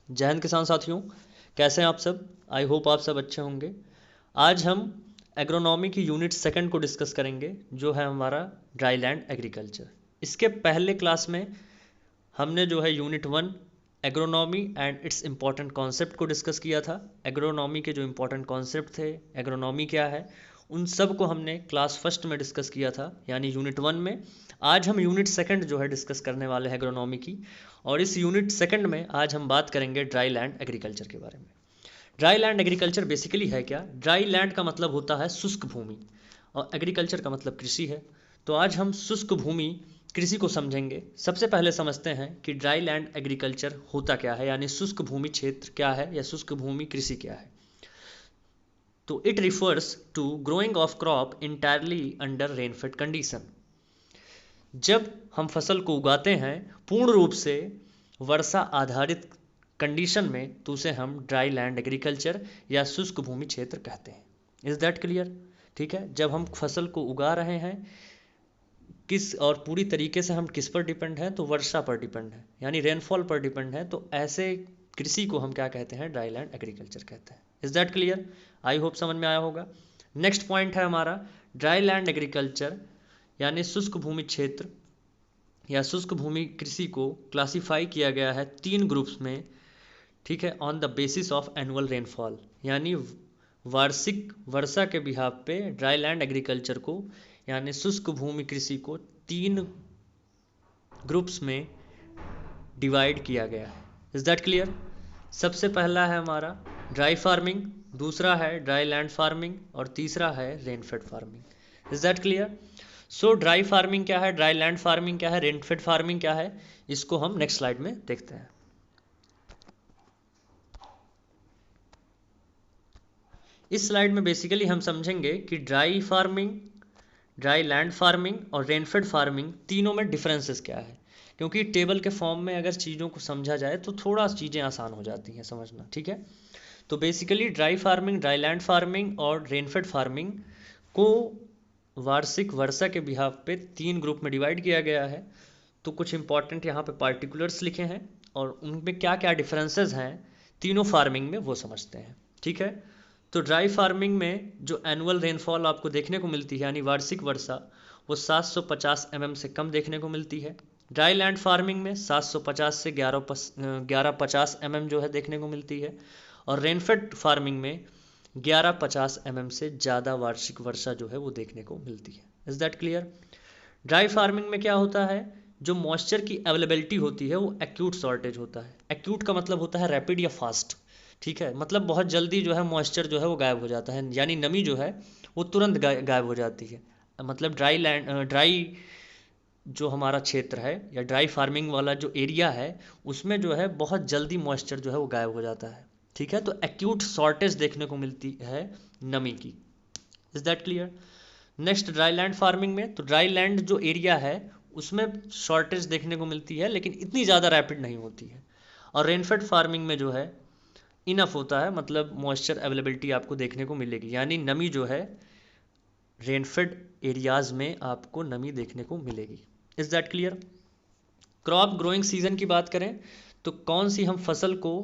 जय हिंद किसान साथियों, कैसे हैं आप सब। आई होप आप सब अच्छे होंगे। आज हम एग्रोनॉमी की यूनिट सेकंड को डिस्कस करेंगे, जो है हमारा ड्राई लैंड एग्रीकल्चर। इसके पहले क्लास में हमने जो है unit one agronomy and it's important concept को डिस्कस किया था। एग्रोनॉमी के जो इम्पॉर्टेंट कॉन्सेप्ट थे, एग्रोनॉमी क्या है, उन सब को हमने क्लास फर्स्ट में डिस्कस किया था, यानी यूनिट वन में। आज हम यूनिट सेकंड जो है डिस्कस करने वाले हैं एग्रोनॉमी की, और इस यूनिट सेकंड में आज हम बात करेंगे ड्राई लैंड एग्रीकल्चर के बारे में। ड्राई लैंड एग्रीकल्चर बेसिकली है क्या? ड्राई लैंड का मतलब होता है शुष्क भूमि, और एग्रीकल्चर का मतलब कृषि है। तो आज हम शुष्क भूमि कृषि को समझेंगे। सबसे पहले समझते हैं कि ड्राई लैंड एग्रीकल्चर होता क्या है, यानी शुष्क भूमि क्षेत्र क्या है या शुष्क भूमि कृषि क्या है। तो it refers to growing of crop entirely under rainfed condition. जब हम फसल को उगाते हैं पूर्ण रूप से वर्षा आधारित कंडीशन में, तो उसे हम ड्राई लैंड एग्रीकल्चर या शुष्क भूमि क्षेत्र कहते हैं। Is that clear? ठीक है, जब हम फसल को उगा रहे हैं किस और पूरी तरीके से हम किस पर डिपेंड हैं, तो वर्षा पर डिपेंड है, यानी रेनफॉल पर डिपेंड है, तो ऐसे कृषि को हम क्या कहते हैं? ड्राई लैंड एग्रीकल्चर कहते हैं। Is that clear? I hope समझ में आया होगा। नेक्स्ट पॉइंट है हमारा ड्राई लैंड एग्रीकल्चर यानी शुष्क भूमि क्षेत्र या शुष्क भूमि कृषि को क्लासिफाई किया गया है तीन ग्रुप्स में। ठीक है, on the basis of annual rainfall, यानी वार्षिक वर्षा के बिहाफ पे ड्राई लैंड एग्रीकल्चर को यानी शुष्क भूमि कृषि को तीन ग्रुप्स में डिवाइड किया गया है। Is that clear? सबसे पहला है हमारा ड्राई फार्मिंग, दूसरा है ड्राई लैंड फार्मिंग, और तीसरा है rainfed farming. Is that clear? So dry farming क्या है, ड्राई लैंड फार्मिंग क्या है, रेनफेड फार्मिंग क्या है, इसको हम नेक्स्ट स्लाइड में देखते हैं। इस स्लाइड में बेसिकली हम समझेंगे कि dry farming, dry land farming और रेनफेड फार्मिंग तीनों में डिफरेंसेस क्या है, क्योंकि टेबल के फॉर्म में अगर चीज़ों को समझा जाए तो थोड़ा चीज़ें आसान हो जाती हैं समझना। ठीक है, तो basically dry farming, dry land farming और रेनफेड फार्मिंग को वार्षिक वर्षा के बिहाफ पे तीन ग्रुप में डिवाइड किया गया है। तो कुछ इंपॉर्टेंट यहाँ पे पार्टिकुलर्स लिखे हैं और उनमें क्या क्या डिफरेंसेस हैं तीनों फार्मिंग में वो समझते हैं। ठीक है, तो ड्राई फार्मिंग में जो एनुअल रेनफॉल आपको देखने को मिलती है यानी वार्षिक वर्षा, वो 750 से कम देखने को मिलती है। ड्राई लैंड फार्मिंग में 750 से 1150 जो है देखने को मिलती है, और रेनफेड फार्मिंग में 1150 से ज़्यादा वार्षिक वर्षा जो है वो देखने को मिलती है। Is that clear? Dry farming में क्या होता है, जो मॉइस्चर की अवेलेबिलिटी होती है वो एक्यूट शॉर्टेज होता है। एक्यूट का मतलब होता है रैपिड या फास्ट। ठीक है, मतलब बहुत जल्दी जो है मॉइस्चर जो है वो गायब हो जाता है, यानी नमी जो है वो तुरंत गायब हो जाती है। मतलब ड्राई जो हमारा क्षेत्र है या ड्राई फार्मिंग वाला जो एरिया है उसमें जो है बहुत जल्दी मॉइस्चर जो है वो गायब हो जाता है। ठीक है, तो एक्यूट शॉर्टेज देखने को मिलती है नमी की। Is that clear? Next dry land farming में, तो ड्राई लैंड जो एरिया है उसमें शॉर्टेज देखने को मिलती है लेकिन इतनी ज़्यादा रैपिड नहीं होती है। और रेनफेड फार्मिंग में जो है इनफ होता है, मतलब मॉइस्चर अवेलेबिलिटी आपको देखने को मिलेगी, यानी नमी जो है रेनफेड एरियाज़ में आपको नमी देखने को मिलेगी। Is that clear? Crop growing season की बात करें तो कौन सी हम फसल को,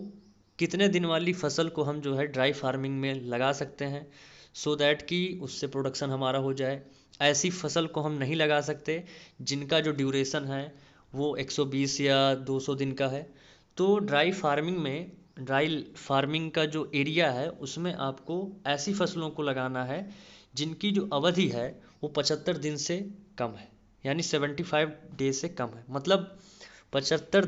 कितने दिन वाली फसल को हम जो है ड्राई फार्मिंग में लगा सकते हैं सो दैट कि उससे प्रोडक्शन हमारा हो जाए। ऐसी फसल को हम नहीं लगा सकते जिनका जो ड्यूरेशन है वो 120 या 200 दिन का है। तो ड्राई फार्मिंग में, ड्राई फार्मिंग का जो एरिया है उसमें आपको ऐसी फसलों को लगाना है जिनकी जो अवधि है वो 75 दिन से कम है, यानी 75 डे से कम है। मतलब 75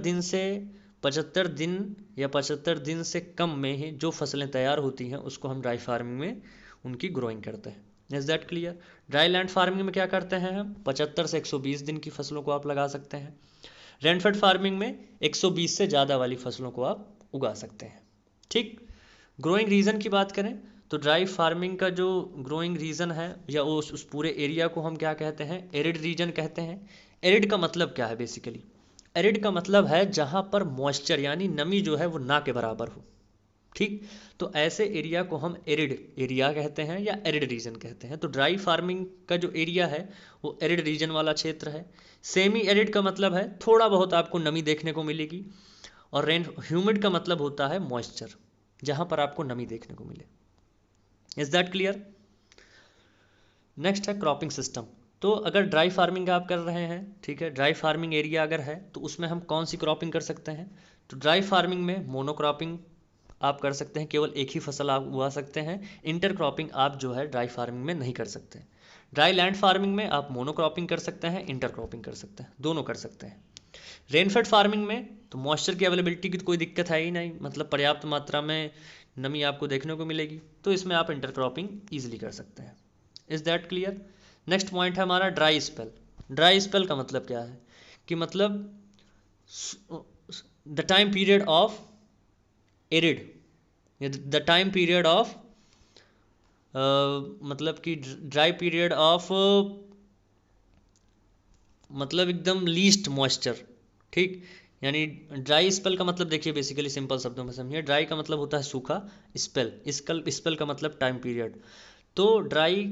दिन या 75 दिन से कम में ही जो फसलें तैयार होती हैं उसको हम ड्राई फार्मिंग में उनकी ग्रोइंग करते हैं। Is that clear? Dry land farming में क्या करते हैं हम, 75 से 120 दिन की फसलों को आप लगा सकते हैं। रेनफेड फार्मिंग में 120 से ज़्यादा वाली फसलों को आप उगा सकते हैं। ठीक, ग्रोइंग रीजन की बात करें तो ड्राई फार्मिंग का जो ग्रोइंग रीजन है या उस पूरे एरिया को हम क्या कहते हैं, एरिड रीजन कहते हैं। एरिड का मतलब क्या है बेसिकली? एरिड का मतलब है जहाँ पर मॉइस्चर यानी नमी जो है वो ना के बराबर हो। ठीक, तो ऐसे एरिया को हम एरिड एरिया कहते हैं या एरिड रीजन कहते हैं। तो ड्राई फार्मिंग का जो एरिया है वो एरिड रीजन वाला क्षेत्र है। सेमी एरिड का मतलब है थोड़ा बहुत आपको नमी देखने को मिलेगी, और रेन ह्यूमिड का मतलब होता है मॉइस्चर, जहाँ पर आपको नमी देखने को मिले। Is that clear? नेक्स्ट है क्रॉपिंग सिस्टम। तो अगर ड्राई फार्मिंग आप कर रहे हैं, ठीक है, ड्राई फार्मिंग एरिया अगर है तो उसमें हम कौन सी क्रॉपिंग कर सकते हैं? तो ड्राई फार्मिंग में मोनोक्रॉपिंग आप कर सकते हैं, केवल एक ही फसल आप उगा सकते हैं। इंटर क्रॉपिंग आप जो है ड्राई फार्मिंग में नहीं कर सकते। ड्राई लैंड फार्मिंग में आप मोनोक्रॉपिंग कर सकते हैं, इंटर क्रॉपिंग कर सकते हैं, दोनों कर सकते हैं। रेनफेड फार्मिंग में तो मॉइस्चर की अवेलेबिलिटी की तो कोई दिक्कत है ही नहीं, मतलब पर्याप्त मात्रा में नमी आपको देखने को मिलेगी, तो इसमें आप इंटर क्रॉपिंग ईजिली कर सकते हैं। Is that clear? Next point है हमारा ड्राई स्पेल। ड्राई स्पेल का मतलब क्या है कि मतलब the time period of arid, the time period of मतलब कि ड्राई पीरियड ऑफ मतलब एकदम लीस्ट मॉइस्चर, ठीक। यानी ड्राई स्पेल का मतलब देखिए बेसिकली सिंपल शब्दों में समझिए, ड्राई का मतलब होता है सूखा, स्पेल का मतलब टाइम पीरियड। तो ड्राई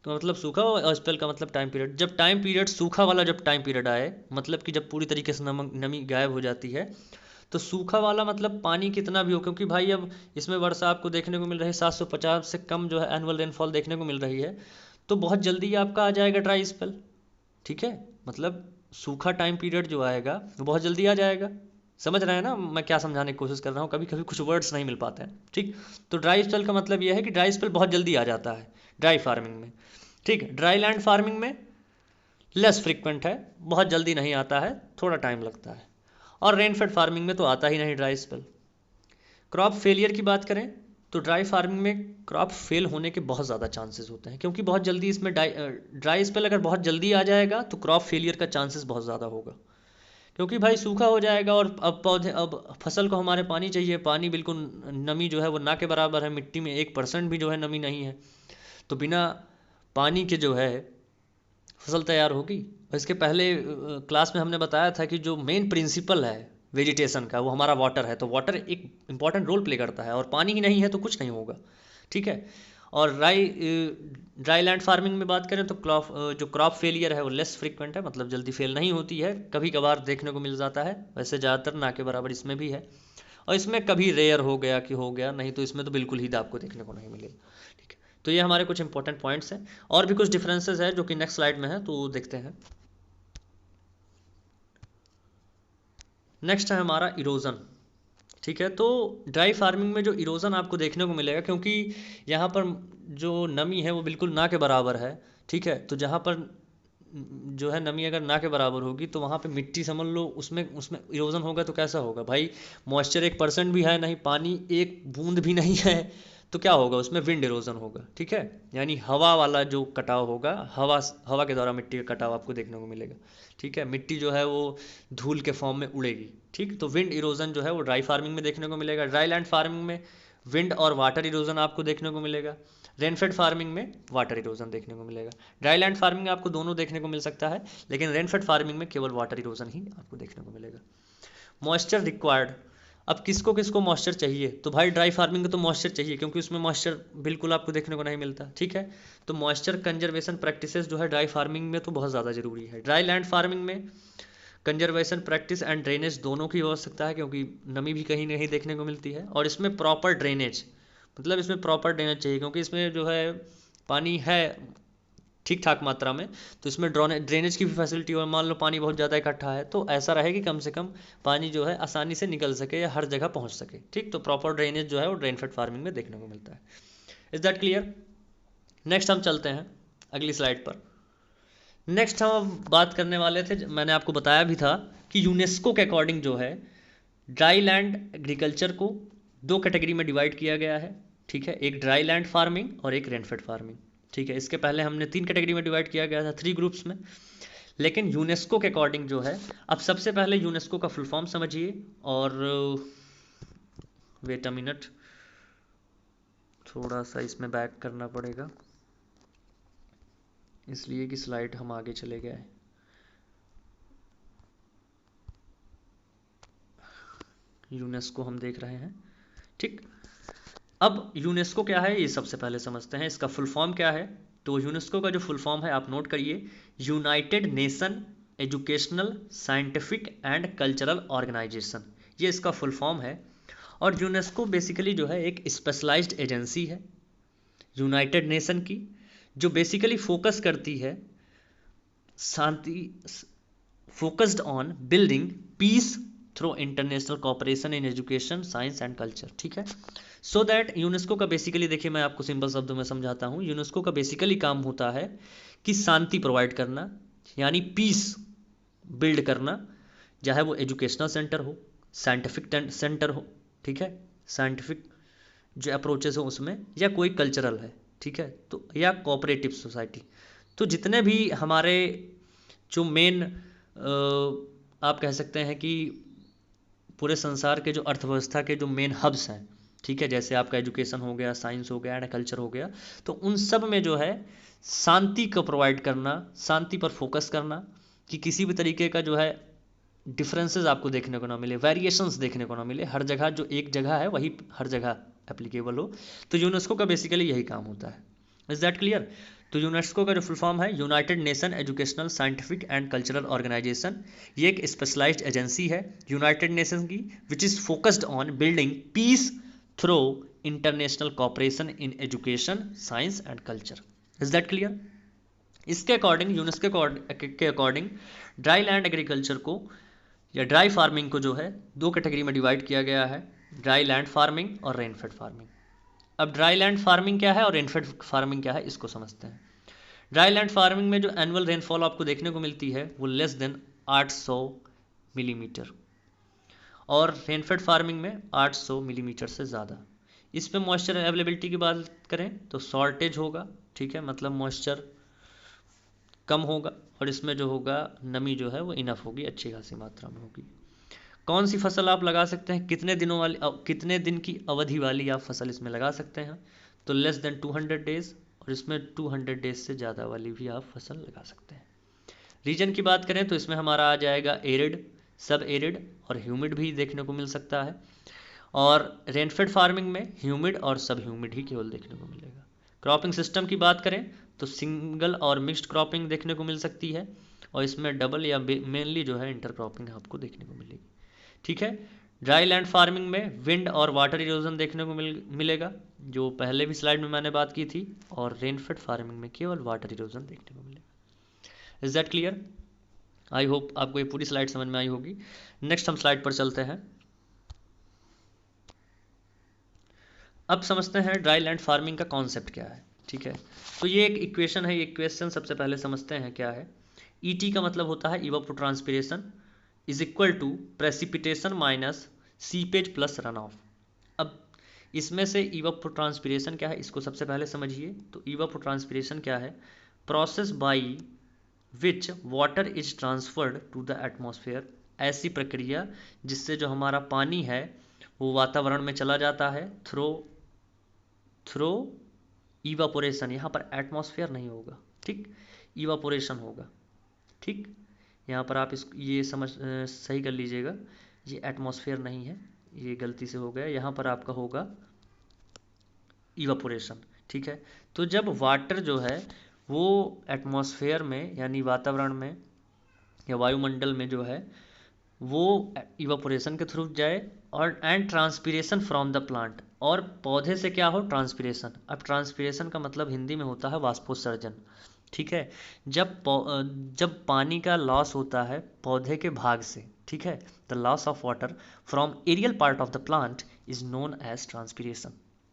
का मतलब सूखा और स्पेल का मतलब टाइम पीरियड। जब टाइम पीरियड सूखा वाला जब टाइम पीरियड आए, मतलब कि जब पूरी तरीके से नमी गायब हो जाती है, तो सूखा वाला मतलब पानी कितना भी हो, क्योंकि भाई अब इसमें वर्षा आपको देखने को मिल रही है 750 से कम जो है एनुअल रेनफॉल देखने को मिल रही है, तो बहुत जल्दी आपका आ जाएगा ड्राई स्पेल, ठीक है। मतलब सूखा टाइम पीरियड जो आएगा वो बहुत जल्दी आ जाएगा। समझ रहे हैं ना मैं क्या समझाने की कोशिश कर रहा हूँ? कभी कभी कुछ वर्ड्स नहीं मिल पाते हैं, ठीक। तो ड्राई स्पेल का मतलब यह है कि ड्राई स्पेल बहुत जल्दी आ जाता है ड्राई फार्मिंग में, ठीक है। ड्राई लैंड फार्मिंग में लेस फ्रिक्वेंट है, बहुत जल्दी नहीं आता है, थोड़ा टाइम लगता है। और रेनफेड फार्मिंग में तो आता ही नहीं ड्राई स्पेल। क्रॉप फेलियर की बात करें तो ड्राई फार्मिंग में क्रॉप फेल होने के बहुत ज़्यादा चांसेस होते हैं, क्योंकि बहुत जल्दी इसमें ड्राई स्पेल अगर बहुत जल्दी आ जाएगा तो क्रॉप फेलियर का चांसेस बहुत ज़्यादा होगा, क्योंकि भाई सूखा हो जाएगा और अब फसल को हमारे पानी चाहिए, पानी बिल्कुल नमी जो है वो ना के बराबर है, मिट्टी में 1% भी जो है नमी नहीं है, तो बिना पानी के जो है फसल तैयार होगी। और इसके पहले क्लास में हमने बताया था कि जो मेन प्रिंसिपल है वेजिटेशन का वो हमारा वाटर है, तो वाटर एक इम्पॉर्टेंट रोल प्ले करता है, और पानी ही नहीं है तो कुछ नहीं होगा, ठीक है। और ड्राई लैंड फार्मिंग में बात करें तो जो क्रॉप फेलियर है वो लेस फ्रिक्वेंट है, मतलब जल्दी फेल नहीं होती है, कभी कभार देखने को मिल जाता है, वैसे ज़्यादातर ना के बराबर इसमें भी है। और इसमें कभी रेयर हो गया कि हो गया, नहीं तो इसमें तो बिल्कुल ही आपको देखने को नहीं मिलेगा, ठीक है। तो ये हमारे कुछ इंपॉर्टेंट पॉइंट्स हैं, और भी कुछ डिफरेंसेस हैं जो कि नेक्स्ट स्लाइड में है, तो देखते हैं। नेक्स्ट है हमारा इरोजन, ठीक है। तो ड्राई फार्मिंग में जो इरोजन आपको देखने को मिलेगा, क्योंकि यहाँ पर जो नमी है वो बिल्कुल ना के बराबर है, ठीक है। तो जहाँ पर जो है नमी अगर ना के बराबर होगी तो वहाँ पे मिट्टी समझ लो उसमें उसमें इरोजन होगा तो कैसा होगा भाई, मॉइस्चर 1% भी है नहीं, पानी एक बूंद भी नहीं है, तो क्या होगा उसमें विंड इरोजन होगा, ठीक है। यानी हवा वाला जो कटाव होगा, हवा के द्वारा मिट्टी का कटाव आपको देखने को मिलेगा, ठीक है। मिट्टी जो है वो धूल के फॉर्म में उड़ेगी, ठीक। तो विंड इरोजन जो है वो ड्राई फार्मिंग में देखने को मिलेगा। ड्राई लैंड फार्मिंग में विंड और वाटर इरोजन आपको देखने को मिलेगा। रेनफेड फार्मिंग में वाटर इरोजन देखने को मिलेगा। ड्राई लैंड फार्मिंग में आपको दोनों देखने को मिल सकता है, लेकिन रेनफेड फार्मिंग में केवल वाटर इरोजन ही आपको देखने को मिलेगा। मॉइस्चर रिक्वायर्ड, अब किसको किसको मॉइस्चर चाहिए? तो भाई ड्राई फार्मिंग में तो मॉइस्चर चाहिए, क्योंकि उसमें मॉइस्चर बिल्कुल आपको देखने को नहीं मिलता, ठीक है। तो मॉइस्चर कंजर्वेशन प्रैक्टिसेस जो है ड्राई फार्मिंग में तो बहुत ज़्यादा ज़रूरी है। ड्राई लैंड फार्मिंग में कंजर्वेशन प्रैक्टिस एंड ड्रेनेज दोनों की आवश्यकता है, क्योंकि नमी भी कहीं नहीं देखने को मिलती है, और इसमें प्रॉपर ड्रेनेज, मतलब इसमें प्रॉपर ड्रेनेज चाहिए, क्योंकि इसमें जो है पानी है ठीक ठाक मात्रा में, तो इसमें ड्रेनेज की भी फैसिलिटी, और मान लो पानी बहुत ज़्यादा इकट्ठा है तो ऐसा रहे कि कम से कम पानी जो है आसानी से निकल सके या हर जगह पहुंच सके, ठीक। तो प्रॉपर ड्रेनेज जो है वो ड्रेन फेड फार्मिंग में देखने को मिलता है। Is that clear? नेक्स्ट हम चलते हैं अगली स्लाइड पर। नेक्स्ट हम बात करने वाले थे, मैंने आपको बताया भी था कि यूनेस्को के अकॉर्डिंग जो है ड्राई लैंड एग्रीकल्चर को दो कैटेगरी में डिवाइड किया गया है, ठीक है। एक ड्राई लैंड फार्मिंग और एक रेनफेड फार्मिंग, ठीक है। इसके पहले हमने 3 कैटेगरी में डिवाइड किया गया था, 3 ग्रुप्स में, लेकिन यूनेस्को के अकॉर्डिंग जो है, अब सबसे पहले यूनेस्को का फुल फॉर्म समझिए, और वेट अ मिनट, थोड़ा सा इसमें बैक करना पड़ेगा इसलिए कि स्लाइड हम आगे चले गए। यूनेस्को हम देख रहे हैं, ठीक। अब यूनेस्को क्या है ये सबसे पहले समझते हैं, इसका फुल फॉर्म क्या है। तो यूनेस्को का जो फुल फॉर्म है आप नोट करिए, United Nation educational scientific and cultural organisation, ये इसका फुल फॉर्म है। और यूनेस्को बेसिकली जो है एक स्पेशलाइज्ड एजेंसी है यूनाइटेड नेशन की, जो बेसिकली फोकस करती है शांति, focused on building peace through international cooperation in education, science and culture. ठीक है, सो दैट यूनेस्को का बेसिकली, देखिए मैं आपको सिंपल शब्दों में समझाता हूँ। यूनेस्को का बेसिकली काम होता है कि शांति प्रोवाइड करना, यानी पीस बिल्ड करना, चाहे वो एजुकेशनल सेंटर हो, साइंटिफिक सेंटर हो, ठीक है, साइंटिफिक जो अप्रोचेस हो उसमें, या कोई कल्चरल है, ठीक है, तो या कोऑपरेटिव सोसाइटी। तो जितने भी हमारे जो मेन आप कह सकते हैं कि पूरे संसार के जो अर्थव्यवस्था के जो मेन हब्स हैं, ठीक है, जैसे आपका एजुकेशन हो गया, साइंस हो गया एंड कल्चर हो गया, तो उन सब में जो है शांति को प्रोवाइड करना, शांति पर फोकस करना, कि किसी भी तरीके का जो है डिफरेंसेस आपको देखने को ना मिले, वेरिएशंस देखने को ना मिले, हर जगह जो एक जगह है वही हर जगह एप्लीकेबल हो। तो यूनेस्को का बेसिकली यही काम होता है। Is that clear? तो यूनेस्को का जो फुल फॉर्म है United Nation educational, scientific and cultural organisation. ये एक स्पेशलाइज्ड एजेंसी है यूनाइटेड नेशन की, which is focused on building peace through international cooperation in education, science and culture. Is that clear? इसके according, UNESCO के according dry land agriculture को या dry farming को जो है दो कैटेगरी में डिवाइड किया गया है, ड्राई लैंड फार्मिंग और रेनफेड फार्मिंग। अब ड्राई लैंड फार्मिंग क्या है और रेनफेड फार्मिंग क्या है, इसको समझते हैं। ड्राई लैंड फार्मिंग में जो एनुअल रेनफॉल आपको देखने को मिलती है वो लेस देन 800 मिलीमीटर, और रेनफेड फार्मिंग में 800 मिलीमीटर से ज़्यादा। इस पे मॉइस्चर अवेलेबिलिटी की बात करें तो शॉर्टेज होगा, ठीक है, मतलब मॉइस्चर कम होगा, और इसमें जो होगा नमी जो है वो इनफ होगी, अच्छी खासी मात्रा में होगी। कौन सी फसल आप लगा सकते हैं, कितने दिन की अवधि वाली आप फसल इसमें लगा सकते हैं, तो लेस देन 200 डेज, और इसमें 200 डेज से ज़्यादा वाली भी आप फसल लगा सकते हैं। रीजन की बात करें तो इसमें हमारा आ जाएगा एरिड, सब एरिड और ह्यूमिड भी देखने को मिल सकता है, और रेनफेड फार्मिंग में ह्यूमिड और सब ह्यूमिड ही केवल देखने को मिलेगा। क्रॉपिंग सिस्टम की बात करें तो सिंगल और मिक्स्ड क्रॉपिंग देखने को मिल सकती है, और इसमें डबल या मेनली जो है इंटर क्रॉपिंग आपको देखने को मिलेगी। ठीक है, ड्राई लैंड फार्मिंग में विंड और वाटर इरोजन देखने को मिलेगा, जो पहले भी स्लाइड में मैंने बात की थी, और रेनफेड फार्मिंग में केवल वाटर इरोजन देखने को मिलेगा। Is that clear? I hope आपको ये पूरी स्लाइड समझ में आई होगी। नेक्स्ट हम स्लाइड पर चलते हैं। अब समझते हैं ड्राई लैंड फार्मिंग का कॉन्सेप्ट क्या है। ठीक है, तो ये एक इक्वेशन है, ये इक्वेशन सबसे पहले समझते हैं क्या है। ईटी का मतलब होता है evapotranspiration is equal to precipitation minus seepage plus run off. अब इसमें से इवापोट्रांसपिरेशन क्या है इसको सबसे पहले समझिए। तो इवापोट्रांसपिरेशन क्या है? Process by which water is transferred to the atmosphere, ऐसी प्रक्रिया जिससे जो हमारा पानी है वो वातावरण में चला जाता है थ्रो इवापोरेशन। यहाँ पर एटमॉस्फेयर नहीं होगा, ठीक, इवापोरेशन होगा। ठीक, यहाँ पर आप ये सही कर लीजिएगा, ये एटमॉस्फेयर नहीं है, ये गलती से हो गया, यहाँ पर आपका होगा इवापोरेशन। ठीक है, तो जब वाटर जो है वो एटमॉस्फेयर में यानी वातावरण में या वायुमंडल में जो है वो इवापोरेशन के थ्रू जाए, और and transpiration from the plant, और पौधे से क्या हो? ट्रांसपीरेशन। अब ट्रांसपीरेशन का मतलब हिंदी में होता है वाष्पोत्सर्जन। ठीक है, जब पानी का लॉस होता है पौधे के भाग से, ठीक है, the loss of water from aerial part of the plant is known as transpiration.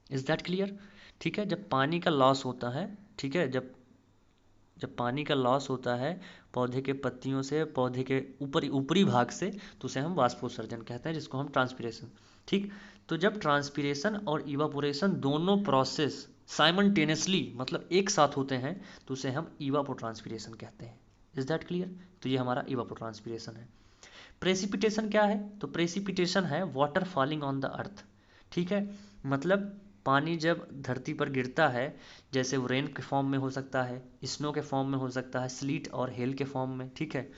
Is that clear? ठीक है, जब पानी का लॉस होता है, ठीक है, जब पानी का लॉस होता है पौधे के पत्तियों से, पौधे के ऊपरी भाग से, तो उसे हम वाष्पोत्सर्जन कहते हैं, जिसको हम ट्रांसपीरेशन। ठीक, तो जब ट्रांसपीरेशन और इवापोरेशन दोनों प्रोसेस साइमल्टेनियसली मतलब एक साथ होते हैं तो उसे हम इवापोट्रांसपीरेशन कहते हैं। Is that clear? तो ये हमारा इवापोट्रांसपीरेशन है। प्रेसिपिटेशन क्या है? तो प्रेसिपिटेशन है water falling on the earth. ठीक है, मतलब पानी जब धरती पर गिरता है, जैसे वो रेन के फॉर्म में हो सकता है, स्नो के फॉर्म में हो सकता है, स्लीट और हेल के फॉर्म में, ठीक है,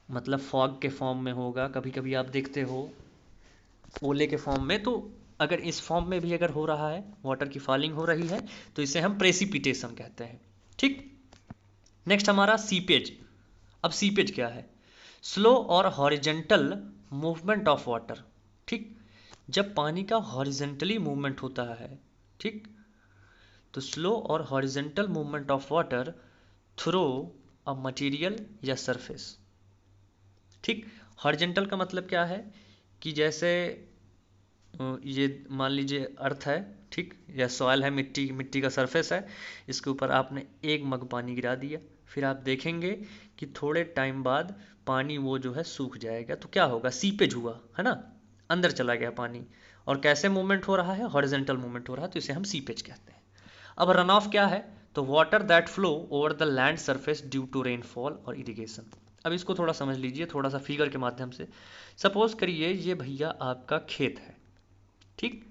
मतलब फॉग के फॉर्म में होगा, कभी कभी आप देखते हो ओले के फॉर्म में। तो अगर इस फॉर्म में भी अगर हो रहा है, वाटर की फॉलिंग हो रही है, तो इसे हम प्रेसिपिटेशन कहते हैं। ठीक, नेक्स्ट हमारा सीपेज। अब सीपेज क्या है? स्लो और हॉरिजेंटल मूवमेंट ऑफ वाटर, ठीक। जब पानी का हॉरिजेंटली मूवमेंट होता है, ठीक, तो स्लो और horizontal movement of water through a material या सरफेस, ठीक। हॉरिजेंटल का मतलब क्या है कि जैसे ये मान लीजिए अर्थ है, ठीक, या सॉइल है, मिट्टी मिट्टी का सरफेस है, इसके ऊपर आपने एक मग पानी गिरा दिया, फिर आप देखेंगे कि थोड़े टाइम बाद पानी वो जो है सूख जाएगा, तो क्या होगा, सीपेज हुआ है ना, अंदर चला गया पानी। और कैसे मूवमेंट हो रहा है, हॉरिजेंटल मूवमेंट हो रहा है, तो इसे हम सीपेज कहते हैं। अब रन ऑफ क्या है, तो water that flow over the land surface due to rainfall और इरिगेशन। अब इसको थोड़ा समझ लीजिए, थोड़ा सा फिगर के माध्यम से। सपोज करिए ये भैया आपका खेत है, ठीक,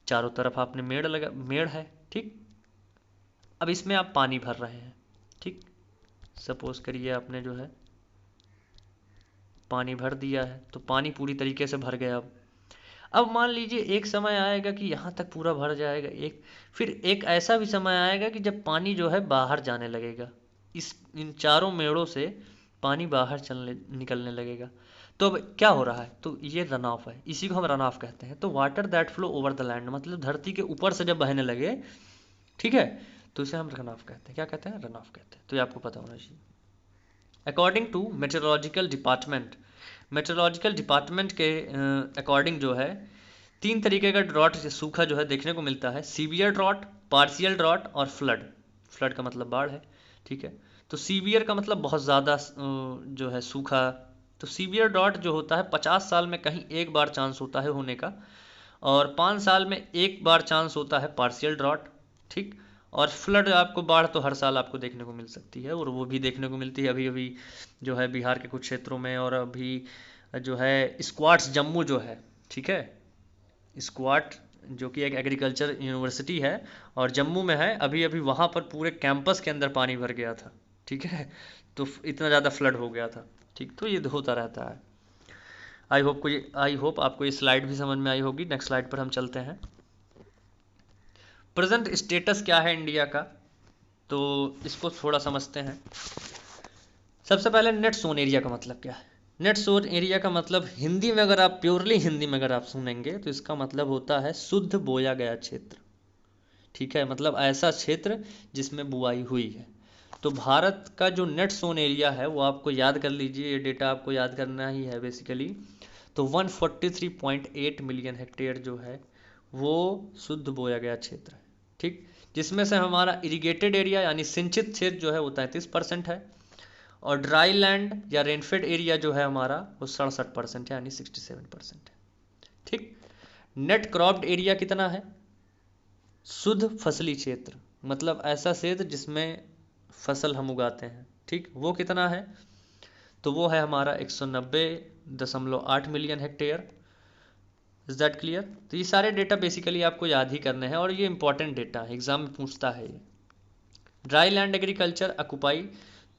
चारों तरफ आपने मेड़ है, ठीक। अब इसमें आप पानी भर रहे हैं, ठीक। सपोज करिए आपने जो है पानी भर दिया है, तो पानी पूरी तरीके से भर गया। अब मान लीजिए एक समय आएगा कि यहाँ तक पूरा भर जाएगा, फिर एक ऐसा भी समय आएगा कि जब पानी जो है बाहर जाने लगेगा, इन चारों मेड़ों से पानी बाहर चलने निकलने लगेगा। तो अब क्या हो रहा है, तो ये रन ऑफ है, इसी को हम रन ऑफ कहते हैं। तो water that flow over the land, मतलब धरती के ऊपर से जब बहने लगे, ठीक है, तो इसे हम रन ऑफ कहते हैं। क्या कहते हैं, रन ऑफ कहते हैं। तो ये आपको पता होना चाहिए। According to meteorological department, meteorological department के अकॉर्डिंग जो है, तीन तरीके का ड्रॉट, सूखा जो है देखने को मिलता है। सीवियर ड्रॉट, पार्शियल ड्रॉट और फ्लड। फ्लड का मतलब बाढ़ है, ठीक है। तो सीवियर का मतलब बहुत ज़्यादा जो है सूखा। तो सीवियर ड्रॉट जो होता है 50 साल में कहीं एक बार चांस होता है होने का, और 5 साल में एक बार चांस होता है पार्शियल ड्रॉट, ठीक। और फ्लड आपको, बाढ़ तो हर साल आपको देखने को मिल सकती है, और वो भी देखने को मिलती है अभी अभी जो है बिहार के कुछ क्षेत्रों में। और अभी जो है स्क्वाट्स जम्मू जो है, ठीक है, स्क्वाट जो कि एक एग्रीकल्चर यूनिवर्सिटी है और जम्मू में है, अभी अभी वहाँ पर पूरे कैंपस के अंदर पानी भर गया था, ठीक है। तो इतना ज़्यादा फ्लड हो गया था, ठीक। तो ये होता रहता है। आई होप आपको ये स्लाइड भी समझ में आई होगी। नेक्स्ट स्लाइड पर हम चलते हैं। प्रेजेंट स्टेटस क्या है इंडिया का, तो इसको थोड़ा समझते हैं। सबसे पहले नेट सोन एरिया का मतलब क्या है। नेट सोन एरिया का मतलब हिंदी में, अगर आप प्योरली हिंदी में अगर आप सुनेंगे, तो इसका मतलब होता है शुद्ध बोया गया क्षेत्र, ठीक है। मतलब ऐसा क्षेत्र जिसमें बुआई हुई है। तो भारत का जो नेट सोन एरिया है वो आपको याद कर लीजिए, ये डेटा आपको याद करना ही है बेसिकली। तो 143.8 मिलियन हेक्टेयर जो है वो शुद्ध बोया गया क्षेत्र है, ठीक। जिसमें से हमारा इरिगेटेड एरिया यानी सिंचित क्षेत्र जो है वो 33% है, और ड्राई लैंड या रेनफेड एरिया जो है हमारा वो 67% है, यानी 67% है, ठीक। नेट क्रॉप्ड एरिया कितना है, शुद्ध फसली क्षेत्र, मतलब ऐसा क्षेत्र जिसमें फसल हम उगाते हैं, ठीक, वो कितना है, तो वो है हमारा 190.8 million hectare. Is that clear. तो ये सारे डेटा बेसिकली आपको याद ही करने हैं, और ये इंपॉर्टेंट डेटा है, एग्जाम में पूछता है ये। ड्राई लैंड एग्रीकल्चर अकुपाई,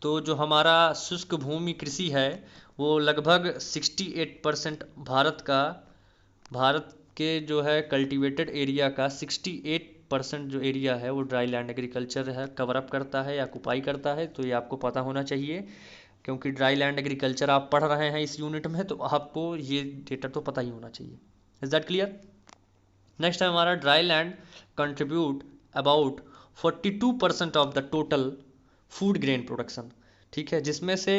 तो जो हमारा शुष्क भूमि कृषि है वो लगभग 68% भारत के जो है कल्टीवेटेड एरिया का 68% जो एरिया है वो ड्राई लैंड एग्रीकल्चर है, कवर अप करता है या अकुपाई करता है। तो ये आपको पता होना चाहिए, क्योंकि ड्राई लैंड एग्रीकल्चर आप पढ़ रहे हैं इस यूनिट में, तो आपको ये डेटा तो पता ही होना चाहिए। Is that clear. नेक्स्ट है हमारा dry land contribute about 42% of the total food grain production, ठीक है। जिसमें से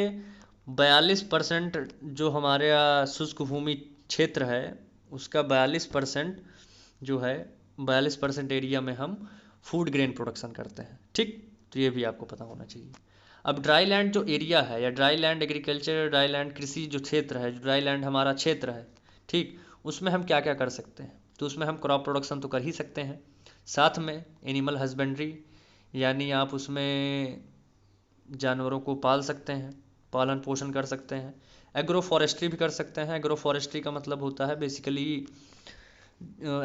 42% जो हमारे शुष्क भूमि क्षेत्र है उसका 42% जो है, 42% एरिया में हम फूड ग्रेन प्रोडक्शन करते हैं, ठीक। तो ये भी आपको पता होना चाहिए। अब ड्राई लैंड जो एरिया है, या dry land agriculture, dry land कृषि जो क्षेत्र है, जो ड्राई लैंड हमारा क्षेत्र है, ठीक, उसमें हम क्या क्या कर सकते हैं, तो उसमें हम क्रॉप प्रोडक्शन तो कर ही सकते हैं, साथ में एनिमल हस्बेंड्री, यानी आप उसमें जानवरों को पाल सकते हैं, पालन पोषण कर सकते हैं। एग्रो फॉरेस्ट्री भी कर सकते हैं। एग्रो फॉरेस्ट्री का मतलब होता है बेसिकली,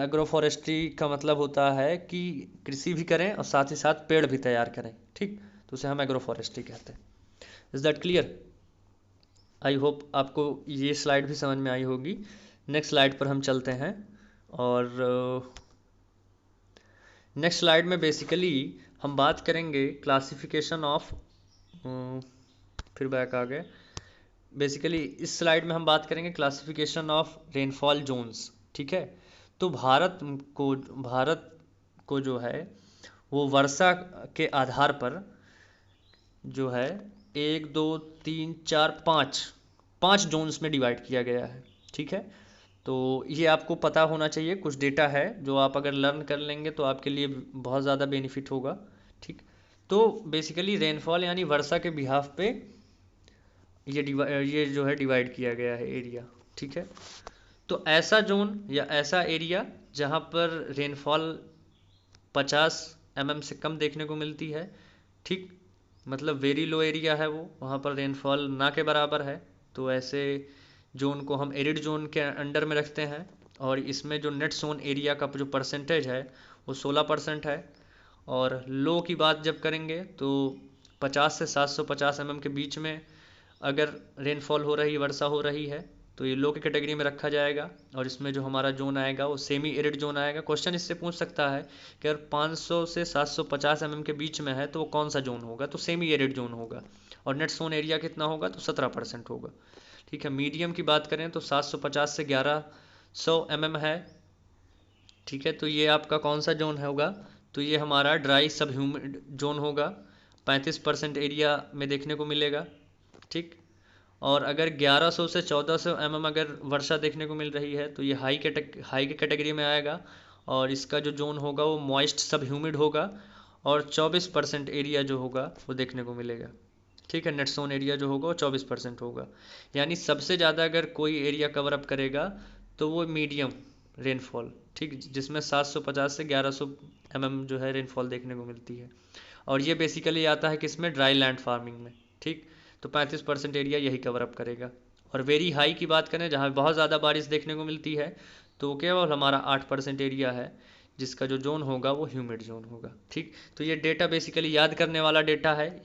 एग्रो फॉरेस्ट्री का मतलब होता है कि कृषि भी करें और साथ ही साथ पेड़ भी तैयार करें, ठीक। तो उसे हम एग्रो फॉरेस्ट्री कहते हैं। Is that clear. I hope आपको ये स्लाइड भी समझ में आई होगी। नेक्स्ट स्लाइड पर हम चलते हैं, और नेक्स्ट स्लाइड में बेसिकली हम बात करेंगे क्लासिफिकेशन ऑफ, फिर बैक आ गए, बेसिकली इस स्लाइड में हम बात करेंगे क्लासिफिकेशन ऑफ रेनफॉल जोन्स, ठीक है। तो भारत को जो है वो वर्षा के आधार पर जो है 1 2 3 4 5 जोन्स में डिवाइड किया गया है, ठीक है। तो ये आपको पता होना चाहिए, कुछ डेटा है जो आप अगर लर्न कर लेंगे तो आपके लिए बहुत ज़्यादा बेनिफिट होगा, ठीक। तो बेसिकली रेनफॉल यानी वर्षा के बिहाफ पे ये जो है डिवाइड किया गया है एरिया, ठीक है। तो ऐसा जोन या ऐसा एरिया जहाँ पर रेनफॉल 50 mm से कम देखने को मिलती है, ठीक, मतलब वेरी लो एरिया है वो, वहाँ पर रेनफॉल ना के बराबर है, तो ऐसे जोन को हम एरिड जोन के अंडर में रखते हैं। और इसमें जो नेट सोन एरिया का जो परसेंटेज है वो 16% है। और लो की बात जब करेंगे तो 50 से 750 mm के बीच में अगर रेनफॉल हो रही, वर्षा हो रही है, तो ये लो की कैटेगरी में रखा जाएगा। और इसमें जो हमारा जोन आएगा वो सेमी एरिड जोन आएगा। क्वेश्चन इससे पूछ सकता है कि अगर 500 से 750 mm के बीच में है तो वो कौन सा जोन होगा, तो सेमी एरिड जोन होगा। और नेट सोन एरिया कितना होगा, तो 17% होगा, ठीक है। मीडियम की बात करें तो 750 से 1100 mm है, ठीक है। तो ये आपका कौन सा जोन होगा, तो ये हमारा ड्राई सब ह्यूमिड जोन होगा, 35% एरिया में देखने को मिलेगा, ठीक। और अगर 1100 से 1400 mm अगर वर्षा देखने को मिल रही है तो ये हाई के कैटेगरी में आएगा। और इसका जो जोन होगा वो मॉइस्ट सब ह्यूमिड होगा। और 24% एरिया जो होगा वो देखने को मिलेगा, ठीक है। नेट सोन एरिया जो होगा वो 24% होगा। यानी सबसे ज़्यादा अगर कोई एरिया कवर अप करेगा तो वो मीडियम रेनफॉल, ठीक, जिसमें 750 से 1100 mm जो है रेनफॉल देखने को मिलती है। और ये बेसिकली आता है किसमें, ड्राई लैंड फार्मिंग में, ठीक। तो 35% एरिया यही कवर अप करेगा। और वेरी हाई की बात करें, जहाँ बहुत ज़्यादा बारिश देखने को मिलती है, तो केवल हमारा 8% एरिया है, जिसका जो जोन होगा वो ह्यूमिड जोन होगा, ठीक। तो ये डेटा बेसिकली याद करने वाला डेटा है,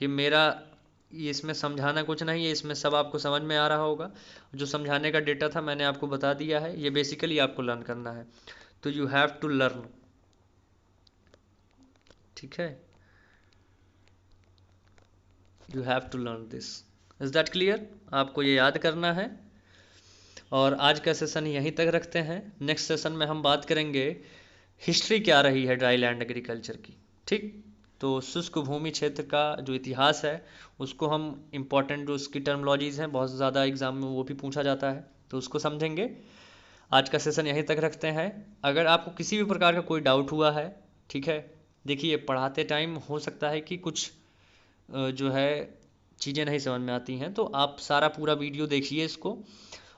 ये इसमें समझाना कुछ नहीं है, इसमें सब आपको समझ में आ रहा होगा। जो समझाने का डेटा था मैंने आपको बता दिया है, ये बेसिकली आपको लर्न करना है, तो यू हैव टू लर्न, ठीक है। You have to learn this, is that clear, आपको ये याद करना है। और आज का सेशन यहीं तक रखते हैं। नेक्स्ट सेशन में हम बात करेंगे हिस्ट्री क्या रही है ड्राई लैंड एग्रीकल्चर की, ठीक। तो शुष्क भूमि क्षेत्र का जो इतिहास है उसको हम इम्पोर्टेंट जो उसकी टर्मोलॉजीज़ हैं, बहुत ज़्यादा एग्जाम में वो भी पूछा जाता है, तो उसको समझेंगे। आज का सेशन यहीं तक रखते हैं। अगर आपको किसी भी प्रकार का कोई डाउट हुआ है, ठीक है, देखिए पढ़ाते टाइम हो सकता है कि कुछ जो है चीज़ें नहीं समझ में आती हैं, तो आप सारा पूरा वीडियो देखिए इसको।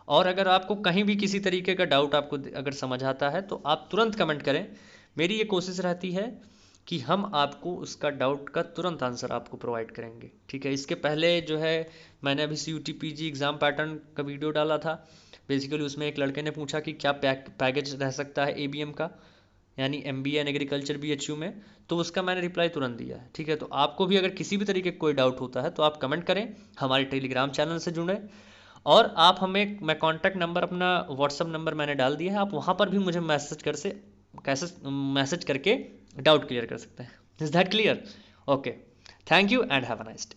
और अगर आपको कहीं भी किसी तरीके का डाउट आपको अगर समझ आता है तो आप तुरंत कमेंट करें। मेरी ये कोशिश रहती है कि हम आपको उसका डाउट का तुरंत आंसर आपको प्रोवाइड करेंगे, ठीक है। इसके पहले जो है मैंने अभी CUT PG एग्ज़ाम पैटर्न का वीडियो डाला था। बेसिकली उसमें एक लड़के ने पूछा कि क्या पैकेज रह सकता है ABM का, यानी MBA इन एग्रीकल्चर BHU में, तो उसका मैंने रिप्लाई तुरंत दिया है, ठीक है। तो आपको भी अगर किसी भी तरीके का कोई डाउट होता है तो आप कमेंट करें, हमारे टेलीग्राम चैनल से जुड़ें। और आप हमें, मैं कॉन्टैक्ट नंबर अपना व्हाट्सअप नंबर मैंने डाल दिया है, आप वहाँ पर भी मुझे मैसेज करके डाउट क्लियर कर सकते हैं। Is that clear? Okay, thank you and have a nice day.